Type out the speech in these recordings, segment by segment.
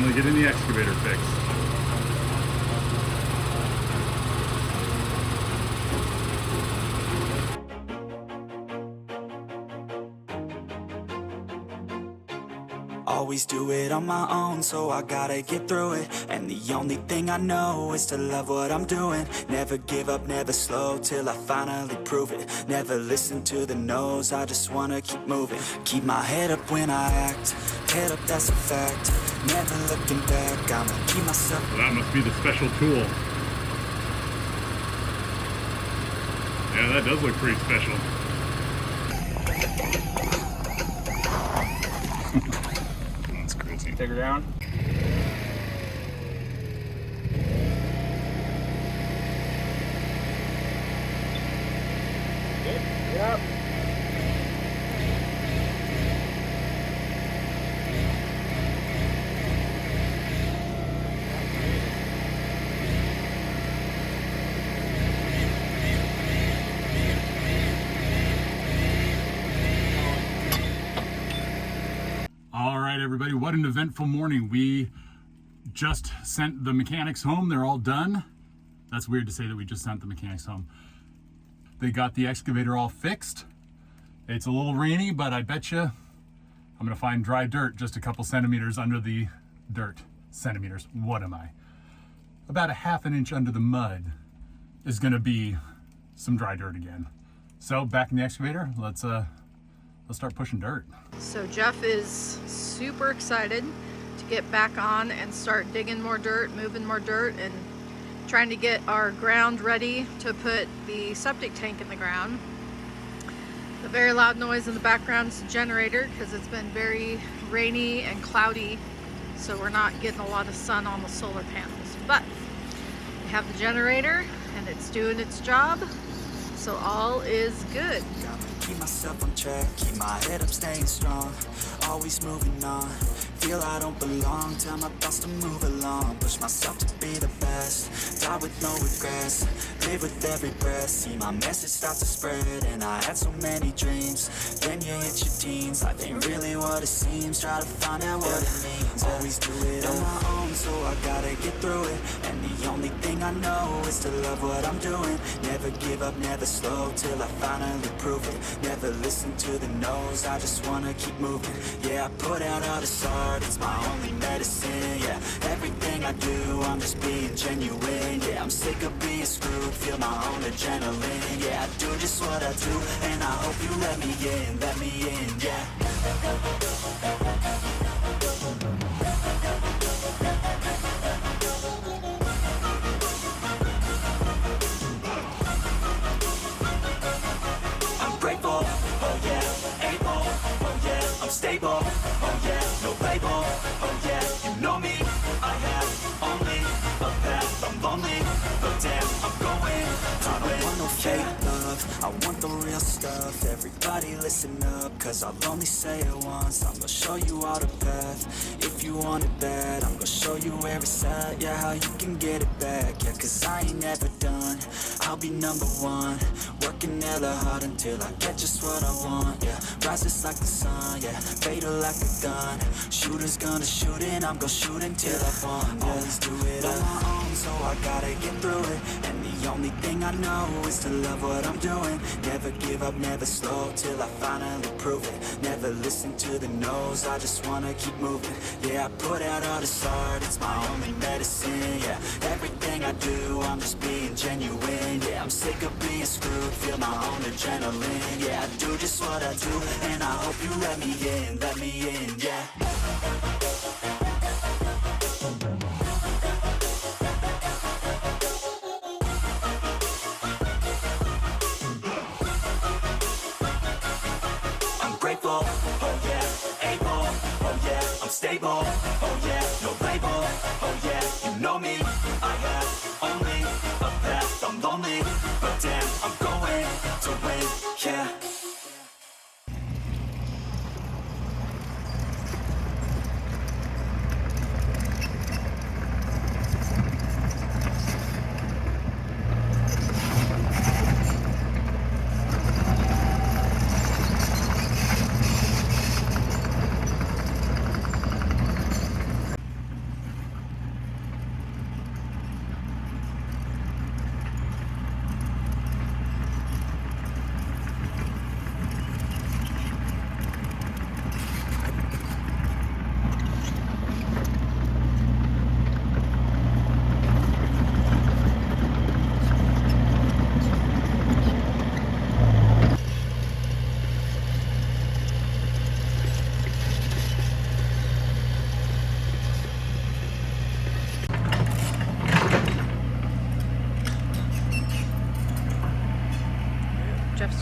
finally getting the excavator fixed. Always do it on my own, so I gotta get through it. And the only thing I know is to love what I'm doing. Never give up, never slow, till I finally prove it. Never listen to the no's, I just wanna keep moving. Keep my head up when I act, head up, that's a fact. Never looking back, I'ma keep myself. Well, that must be the special tool. Yeah, that does look pretty special. That's crazy. Take her down. Yep. All right, everybody, what an eventful morning. We just sent the mechanics home. They're all done. That's weird to say that we just sent the mechanics home. They got the excavator all fixed. It's a little rainy, but I bet you I'm gonna find dry dirt just a couple centimeters under the dirt. Centimeters, what am I? About a ½ inch under the mud is gonna be some dry dirt again. So back in the excavator, let's start pushing dirt. So Jeff is super excited to get back on and start digging more dirt, moving more dirt, and trying to get our ground ready to put the septic tank in the ground. The very loud noise in the background is the generator because it's been very rainy and cloudy, so we're not getting a lot of sun on the solar panels. But we have the generator and it's doing its job, so all is good. Keep myself on track, keep my head up, staying strong. Always moving on, feel I don't belong. Tell my thoughts to move along, push myself to be the best. Die with no regrets, live with every breath. See my message start to spread, and I had so many dreams. Then you hit your teens, life ain't really what it seems. Try to find out what it means. Always do it on my own, so I gotta get through it. And the only thing I know is to love what I'm doing. Never give up, never slow, till I finally prove it. Never listen to the no's, I just wanna keep moving. Yeah, I put out all this art, it's my only medicine. Yeah, everything I do, I'm just being genuine. Yeah, I'm sick of being screwed, feel my own adrenaline. Yeah, I do just what I do, and I hope you let me in, yeah. Grateful, oh yeah, able, oh yeah, I'm stable, oh yeah, no label, oh yeah, you know me, I have only a path, I'm lonely, but damn, I'm going to win. I don't want no fake love, I want the real stuff. Everybody listen up, cause I'll only say it once. I'm gonna show you all the path, if you want it bad. I'm gonna show you every side, yeah, how you can get it back. Yeah, cause I ain't never done, I'll be number one. Working hella hard until I get just what I want, yeah. Rises like the sun, yeah, fatal like a gun. Shooter's gonna shoot and I'm gonna shoot until I won, yeah. Always do it on my own, so I gotta get through it. And the only thing I know is to love what I'm doing. Never give up, never slow, till I finally prove it. Never listen to the no's, I just wanna keep moving. Yeah, I put out all this art, it's my only medicine. Yeah, everything I do, I'm just being genuine. Yeah, I'm sick of being screwed, feel my own adrenaline. Yeah, I do just what I do, and I hope you let me in, yeah. I'm grateful, oh yeah, able, oh yeah, I'm stable, oh yeah, no label, oh yeah, you know me, I have only a path, I'm lonely, but damn, I'm going to win, yeah.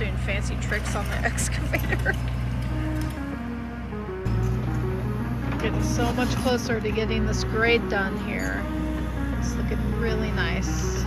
doing fancy tricks on the excavator. Getting so much closer to getting this grade done here. It's looking really nice.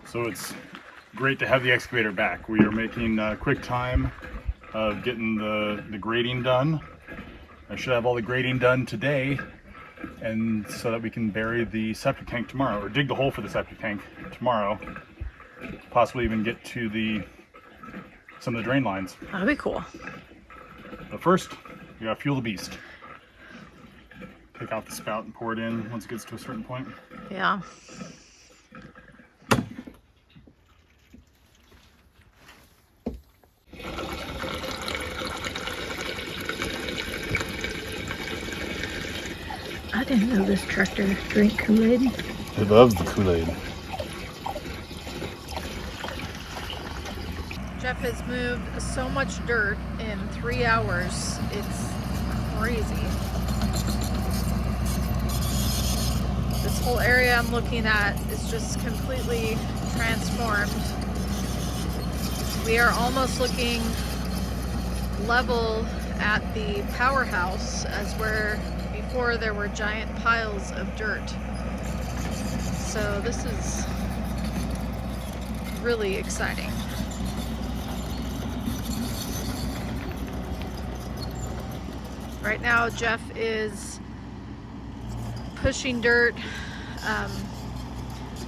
So it's great to have the excavator back. We are making quick time of getting the grading done. I should have all the grading done today, and so that we can bury the septic tank tomorrow, or dig the hole for the septic tank tomorrow. Possibly even get to some of the drain lines. That'd be cool. But first, we gotta fuel the beast. Take out the spout and pour it in once it gets to a certain point. Yeah. I didn't know this tractor drank Kool-Aid. It loves the Kool-Aid. Jeff has moved so much dirt in 3 hours. It's crazy. This whole area I'm looking at is just completely transformed. We are almost looking level at the powerhouse, as where before there were giant piles of dirt. So this is really exciting. Right now Jeff is pushing dirt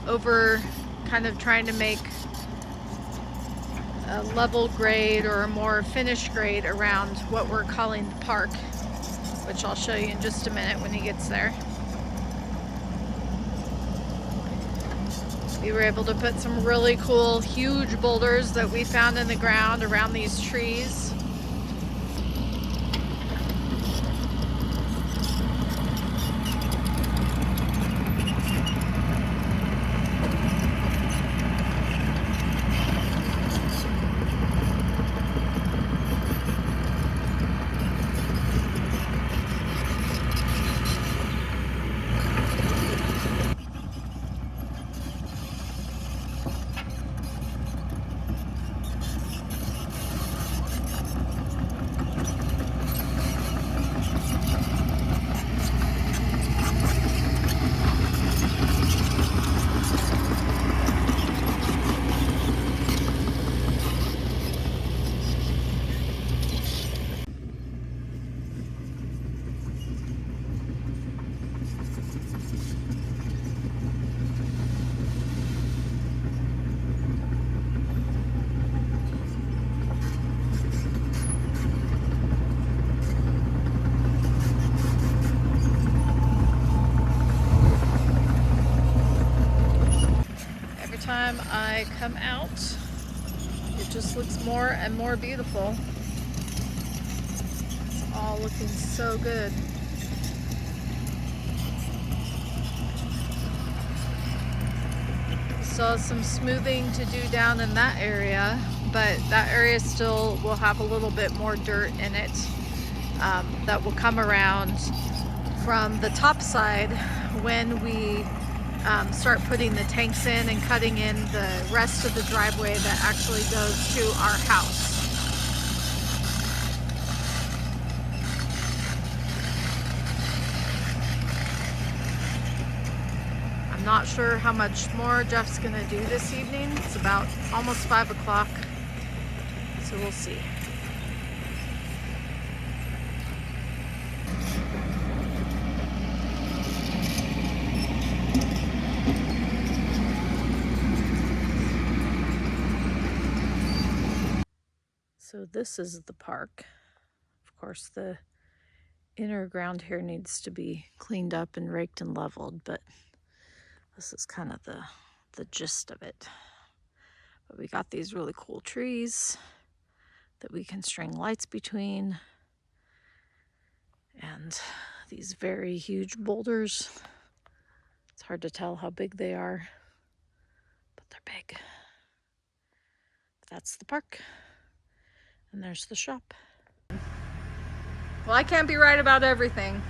over, kind of trying to make a level grade or a more finished grade around what we're calling the park, which I'll show you in just a minute when he gets there. We were able to put some really cool huge boulders that we found in the ground around these trees. Time I come out, it just looks more and more beautiful. all looking so good. Still have some smoothing to do down in that area, but that area still will have a little bit more dirt in it that will come around from the top side when we start putting the tanks in and cutting in the rest of the driveway that actually goes to our house. I'm not sure how much more Jeff's gonna do this evening. It's about almost 5 o'clock, so we'll see. So this is the park. Of course, the inner ground here needs to be cleaned up and raked and leveled, but this is kind of the gist of it. But we got these really cool trees that we can string lights between, and these very huge boulders. It's hard to tell how big they are, but they're big. That's the park. And there's the shop. Well, I can't be right about everything.